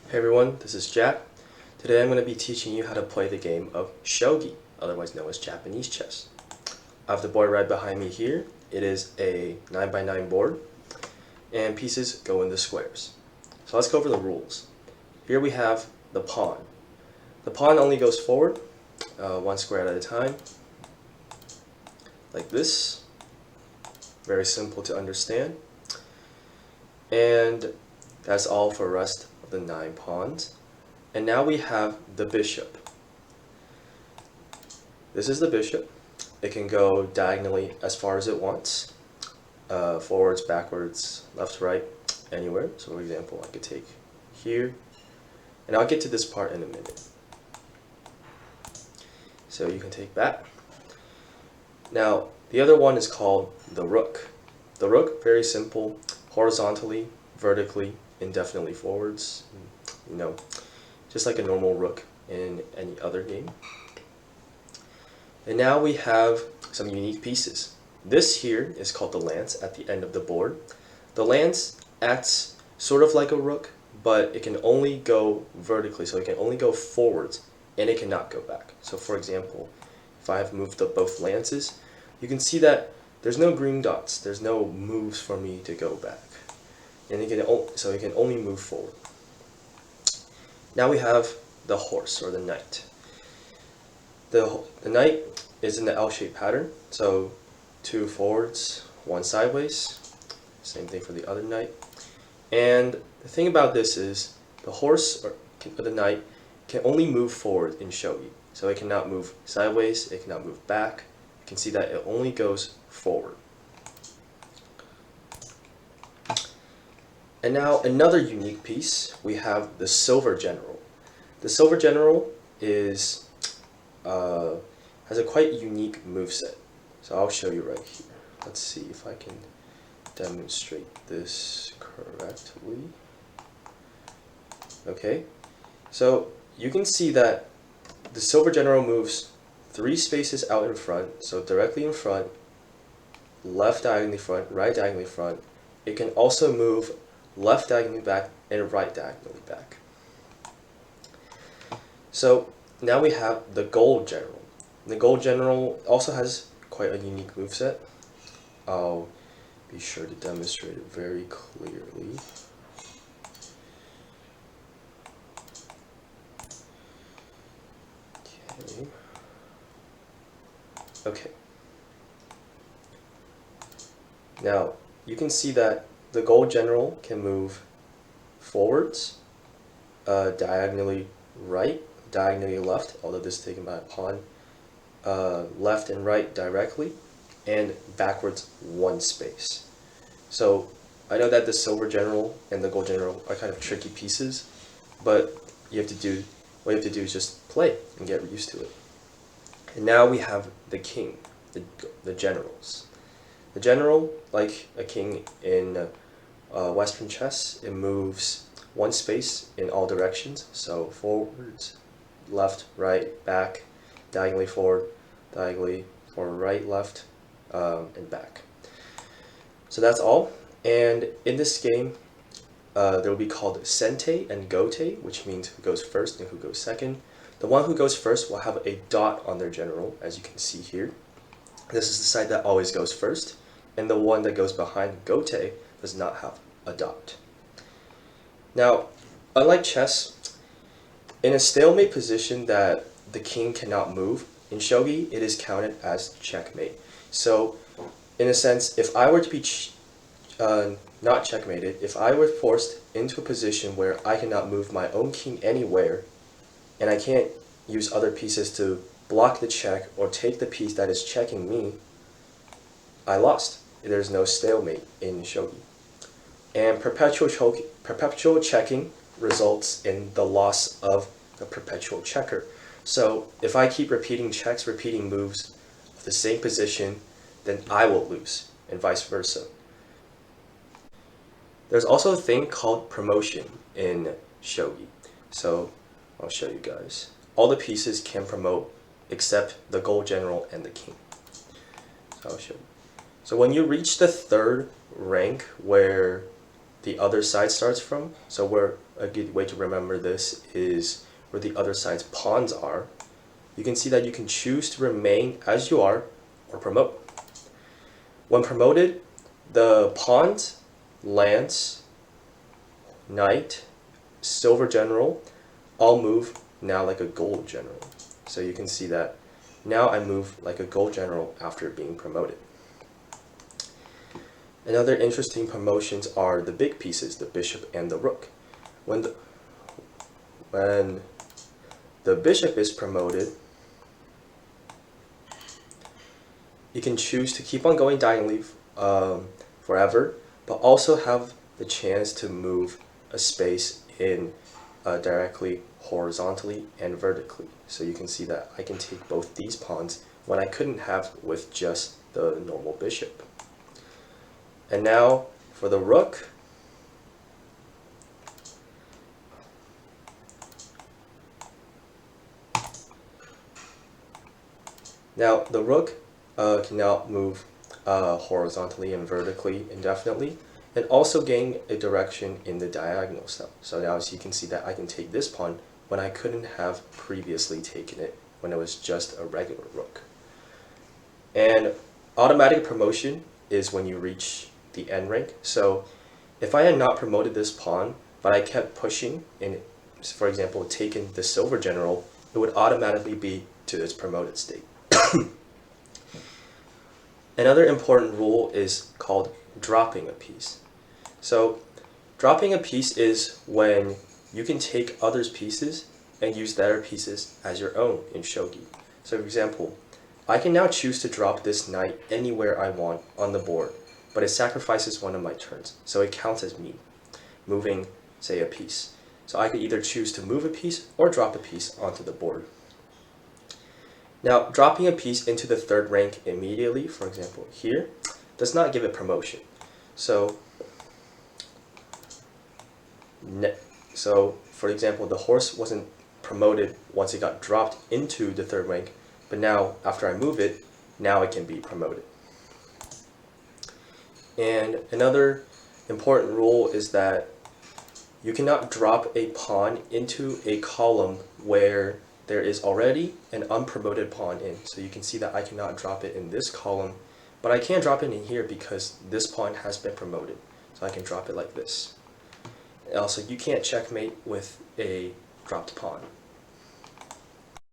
Hey everyone, this is Jack. Today I'm going to be teaching you how to play the game of Shogi, otherwise known as Japanese chess. I have the board right behind me here. It is a 9x9 board, and pieces go in the squares. So let's go over the rules. Here we have the pawn. The pawn only goes forward, one square at a time, like this. Very simple to understand. And that's all for the rest of the 9 pawns. And now we have the bishop. This is the bishop. It can go diagonally as far as it wants. Forwards, backwards, left, right, anywhere. So for example, I could take here. And I'll get to this part in a minute. So you can take that. Now, the other one is called the rook. The rook, very simple, horizontally, vertically, indefinitely forwards. Just like a normal rook in any other game. And now we have some unique pieces. This here is called the lance at the end of the board. The lance acts sort of like a rook, but it can only go vertically, so it can only go forwards, and it cannot go back. So for example, if I have moved up both lances, you can see that there's no green dots, there's no moves for me to go back. And so it can only move forward. Now we have the horse, or the knight. The knight is in the L-shaped pattern, so 2 forwards, 1 sideways. Same thing for the other knight. And the thing about this is, the horse, or the knight, can only move forward in Shogi. So it cannot move sideways, it cannot move back. You can see that it only goes forward. And now another unique piece, we have the silver general. The silver general has a quite unique moveset. So I'll show you right here. Let's see if I can demonstrate this correctly. Okay, so you can see that the silver general moves 3 spaces out in front, so directly in front, left diagonally front, right diagonally front. It can also move left diagonally back and right diagonally back. So now we have the gold general. The gold general also has quite a unique moveset. I'll be sure to demonstrate it very clearly. Okay. Now, you can see that the gold general can move forwards, diagonally right, diagonally left, although this is taken by a pawn, left and right directly, and backwards 1 space. So I know that the silver general and the gold general are kind of tricky pieces, but what you have to do is just play and get used to it. And now we have the king, the generals. The general, like a king in Western chess, it moves 1 space in all directions, so forwards, left, right, back, diagonally forward, right, left, and back. So that's all. And in this game, there will be called sente and gote, which means who goes first and who goes second. The one who goes first will have a dot on their general, as you can see here. This is the side that always goes first, and the one that goes behind gote does not have a dot. Now, unlike chess, in a stalemate position that the king cannot move, in shogi it is counted as checkmate. So, in a sense, if I were to be not checkmated, if I were forced into a position where I cannot move my own king anywhere, and I can't use other pieces to block the check or take the piece that is checking me, I lost. There's no stalemate in shogi. And perpetual checking results in the loss of the perpetual checker. So if I keep repeating checks, repeating moves of the same position, then I will lose, and vice versa. There's also a thing called promotion in shogi. So I'll show you guys. All the pieces can promote except the gold general and the king. So I'll show you. So when you reach the 3rd rank, where the other side starts from. So where a good way to remember this is where the other side's pawns are. You can see that you can choose to remain as you are or promote. When promoted, the pawns, lance, knight, silver general all move now like a gold general. So you can see that now I move like a gold general after being promoted. Another interesting promotions are the big pieces, the bishop and the rook. When the bishop is promoted, you can choose to keep on going diagonally forever, but also have the chance to move a space in directly horizontally and vertically. So you can see that I can take both these pawns when I couldn't have with just the normal bishop. And now for the rook. Now the rook can now move horizontally and vertically indefinitely, and also gain a direction in the diagonal cell. So now as you can see that I can take this pawn when I couldn't have previously taken it when it was just a regular rook. And automatic promotion is when you reach the end rank. So if I had not promoted this pawn, but I kept pushing and, for example, taken the silver general, it would automatically be to its promoted state. Another important rule is called dropping a piece. So dropping a piece is when you can take others' pieces and use their pieces as your own in Shogi. So for example, I can now choose to drop this knight anywhere I want on the board, but it sacrifices one of my turns, so it counts as me moving, say, a piece. So I could either choose to move a piece or drop a piece onto the board. Now, dropping a piece into the third rank immediately, for example here, does not give it promotion. So for example, the horse wasn't promoted once it got dropped into the third rank, but now after I move it, now it can be promoted. And another important rule is that you cannot drop a pawn into a column where there is already an unpromoted pawn in. So you can see that I cannot drop it in this column, but I can drop it in here because this pawn has been promoted. So I can drop it like this. Also, you can't checkmate with a dropped pawn.